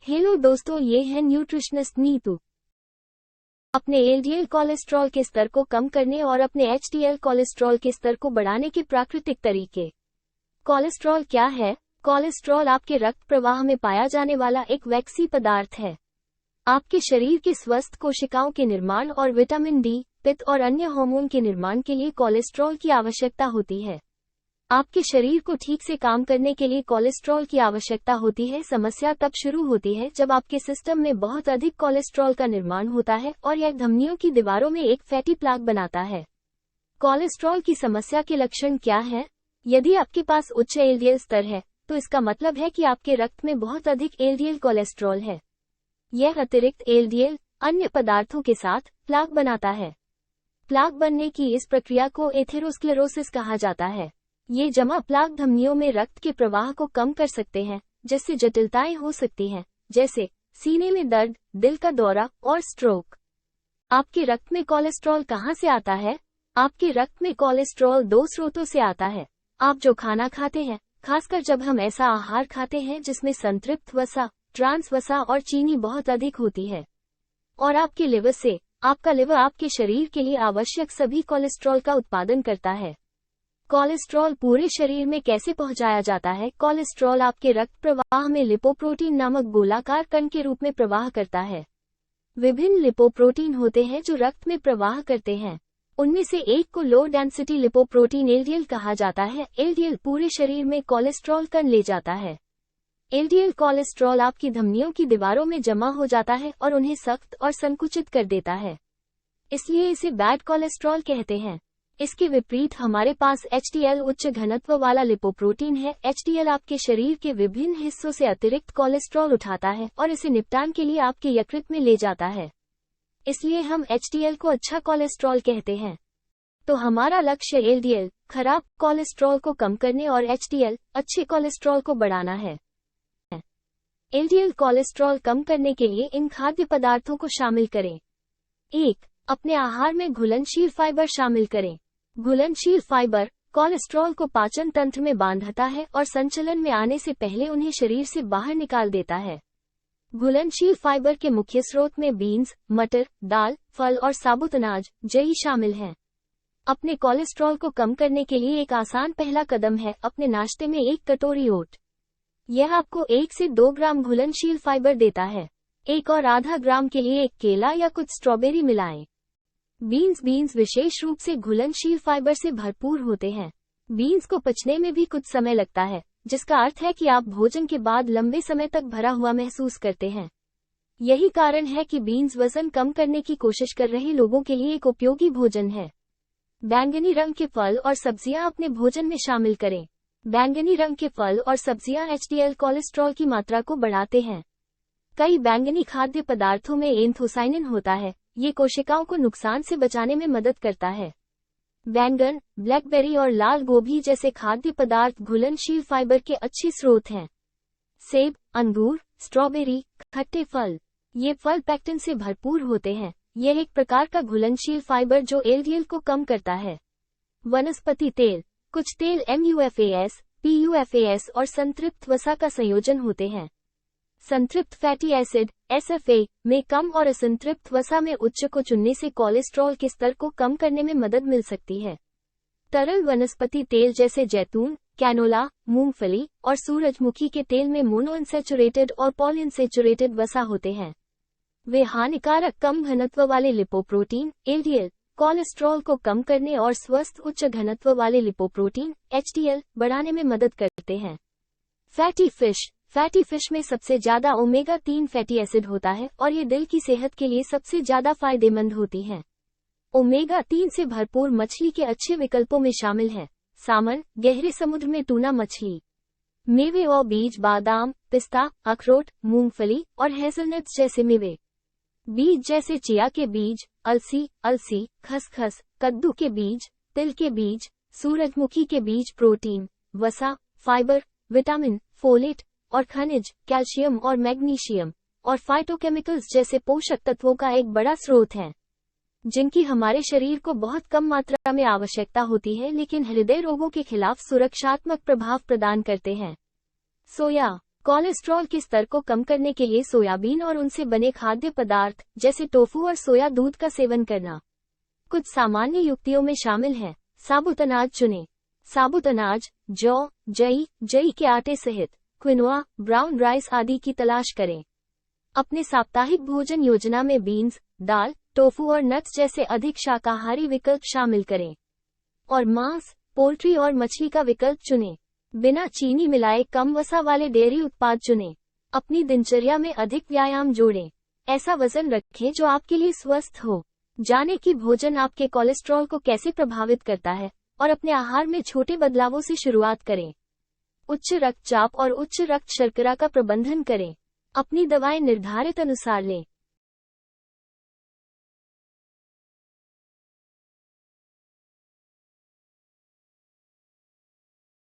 Hello दोस्तों, ये है न्यूट्रिशनिस्ट नीतू। अपने एलडीएल कोलेस्ट्रॉल के स्तर को कम करने और अपने एचडीएल कोलेस्ट्रॉल के स्तर को बढ़ाने के प्राकृतिक तरीके। कोलेस्ट्रॉल क्या है? कोलेस्ट्रॉल आपके रक्त प्रवाह में पाया जाने वाला एक वैक्सी पदार्थ है। आपके शरीर के स्वस्थ कोशिकाओं के निर्माण और विटामिन डी, पित्त और अन्य हार्मोन के निर्माण के लिए कोलेस्ट्रॉल की आवश्यकता होती है। आपके शरीर को ठीक से काम करने के लिए कोलेस्ट्रॉल की आवश्यकता होती है। समस्या तब शुरू होती है जब आपके सिस्टम में बहुत अधिक कोलेस्ट्रॉल का निर्माण होता है और यह धमनियों की दीवारों में एक फैटी प्लाक बनाता है। कोलेस्ट्रॉल की समस्या के लक्षण क्या हैं? यदि आपके पास उच्च एलडीएल स्तर है, तो इसका मतलब है कि आपके रक्त में बहुत अधिक एलडीएल कोलेस्ट्रॉल है। यह अतिरिक्त एलडीएल अन्य पदार्थों के साथ प्लाक बनाता है। प्लाक बनने की इस प्रक्रिया को एथेरोस्क्लेरोसिस कहा जाता है। ये जमा प्लाक धमनियों में रक्त के प्रवाह को कम कर सकते हैं, जिससे जटिलताएं हो सकती हैं, जैसे सीने में दर्द, दिल का दौरा और स्ट्रोक। आपके रक्त में कोलेस्ट्रॉल कहाँ से आता है? आपके रक्त में कोलेस्ट्रॉल दो स्रोतों से आता है। आप जो खाना खाते हैं, खासकर जब हम ऐसा आहार खाते हैं जिसमें संतृप्त वसा, ट्रांस वसा और चीनी बहुत अधिक होती है, और आपके लिवर से। आपका लिवर आपके शरीर के लिए आवश्यक सभी कोलेस्ट्रॉल का उत्पादन करता है। कोलेस्ट्रॉल पूरे शरीर में कैसे पहुंचाया जाता है? कोलेस्ट्रॉल आपके रक्त प्रवाह में लिपोप्रोटीन नामक गोलाकार कण के रूप में प्रवाह करता है। विभिन्न लिपोप्रोटीन होते हैं जो रक्त में प्रवाह करते हैं। उनमें से एक को लो डेंसिटी लिपोप्रोटीन एलडीएल कहा जाता है। एलडीएल पूरे शरीर में कोलेस्ट्रॉल कण ले जाता है। एलडीएल कोलेस्ट्रॉल आपकी धमनियों की दीवारों में जमा हो जाता है और उन्हें सख्त और संकुचित कर देता है, इसलिए इसे बैड कोलेस्ट्रॉल कहते हैं। इसके विपरीत हमारे पास एचडीएल उच्च घनत्व वाला लिपोप्रोटीन है। एचडीएल आपके शरीर के विभिन्न हिस्सों से अतिरिक्त कोलेस्ट्रॉल उठाता है और इसे निपटान के लिए आपके यकृत में ले जाता है। इसलिए हम एचडीएल को अच्छा कोलेस्ट्रॉल कहते हैं। तो हमारा लक्ष्य एलडीएल खराब कोलेस्ट्रॉल को कम करने और एचडीएल अच्छे कोलेस्ट्रॉल को बढ़ाना है। एलडीएल कोलेस्ट्रॉल कम करने के लिए इन खाद्य पदार्थों को शामिल करें। 1. अपने आहार में घुलनशील फाइबर शामिल करें। घुलनशील फाइबर कोलेस्ट्रॉल को पाचन तंत्र में बांधता है और संचलन में आने से पहले उन्हें शरीर से बाहर निकाल देता है। घुलनशील फाइबर के मुख्य स्रोत में बीन्स, मटर, दाल, फल और साबुत अनाज जई शामिल हैं। अपने कोलेस्ट्रॉल को कम करने के लिए एक आसान पहला कदम है अपने नाश्ते में 1 कटोरी ओट। यह आपको 1 से 2 ग्राम घुलनशील फाइबर देता है। 1 और आधा ग्राम के लिए 1 केला या कुछ स्ट्रॉबेरी मिलाएं। बीन्स विशेष रूप से घुलनशील फाइबर से भरपूर होते हैं। बीन्स को पचने में भी कुछ समय लगता है, जिसका अर्थ है कि आप भोजन के बाद लंबे समय तक भरा हुआ महसूस करते हैं। यही कारण है कि बीन्स वजन कम करने की कोशिश कर रहे लोगों के लिए एक उपयोगी भोजन है। बैंगनी रंग के फल और सब्जियां अपने भोजन में शामिल करें। बैंगनी रंग के फल और सब्जियां एचडीएल कोलेस्ट्रॉल की मात्रा को बढ़ाते हैं। कई बैंगनी खाद्य पदार्थों में एंथोसाइनिन होता है। ये कोशिकाओं को नुकसान से बचाने में मदद करता है। बैंगन, ब्लैकबेरी और लाल गोभी जैसे खाद्य पदार्थ घुलनशील फाइबर के अच्छे स्रोत हैं। सेब, अंगूर, स्ट्रॉबेरी, खट्टे फल, ये फल पेक्टिन से भरपूर होते हैं। यह एक प्रकार का घुलनशील फाइबर जो एलडीएल को कम करता है। वनस्पति तेल, कुछ तेल MUFAS, PUFAS और संतृप्त वसा का संयोजन होते हैं। संतृप्त फैटी एसिड SFA में कम और असंतृप्त वसा में उच्च को चुनने से कोलेस्ट्रॉल के स्तर को कम करने में मदद मिल सकती है। तरल वनस्पति तेल जैसे जैतून, कैनोला, मूंगफली और सूरजमुखी के तेल में मोनोअनसैचुरेटेड और पॉलीअनसैचुरेटेड वसा होते हैं। वे हानिकारक कम घनत्व वाले लिपोप्रोटीन LDL कोलेस्ट्रॉल को कम करने और स्वस्थ उच्च घनत्व वाले लिपोप्रोटीन HDL बढ़ाने में मदद करते हैं। फैटी फिश में सबसे ज्यादा ओमेगा 3 फैटी एसिड होता है और ये दिल की सेहत के लिए सबसे ज्यादा फायदेमंद होती हैं। ओमेगा 3 से भरपूर मछली के अच्छे विकल्पों में शामिल है सामन, गहरे समुद्र में टूना मछली। मेवे और बीज बादाम, पिस्ता, अखरोट, मूंगफली और हेज़लनट्स जैसे मेवे। बीज जैसे चिया के बीज, अलसी, खसखस, कद्दू के बीज, तिल के बीज, सूरजमुखी के बीज प्रोटीन, वसा, फाइबर, विटामिन, फोलेट और खनिज, कैल्शियम और मैग्नीशियम और फाइटोकेमिकल्स जैसे पोषक तत्वों का एक बड़ा स्रोत हैं, जिनकी हमारे शरीर को बहुत कम मात्रा में आवश्यकता होती है लेकिन हृदय रोगों के खिलाफ सुरक्षात्मक प्रभाव प्रदान करते हैं। सोया, कोलेस्ट्रॉल के स्तर को कम करने के लिए सोयाबीन और उनसे बने खाद्य पदार्थ जैसे टोफू और सोया दूध का सेवन करना। कुछ सामान्य युक्तियों में शामिल है। साबुत अनाज चुनें। साबुत अनाज, जौ, जई के आटे सहित क्विनोआ, ब्राउन राइस आदि की तलाश करें। अपने साप्ताहिक भोजन योजना में बीन्स, दाल, टोफू और नट्स जैसे अधिक शाकाहारी विकल्प शामिल करें। और मांस, पोल्ट्री और मछली का विकल्प चुनें। बिना चीनी मिलाए कम वसा वाले डेयरी उत्पाद चुनें। अपनी दिनचर्या में अधिक व्यायाम जोड़ें। ऐसा वजन रखें जो आपके लिए स्वस्थ हो। जानें कि भोजन आपके कोलेस्ट्रॉल को कैसे प्रभावित करता है और अपने आहार में छोटे बदलावों से शुरुआत करें। उच्च रक्तचाप और उच्च रक्त शर्करा का प्रबंधन करें। अपनी दवाएं निर्धारित अनुसार लें।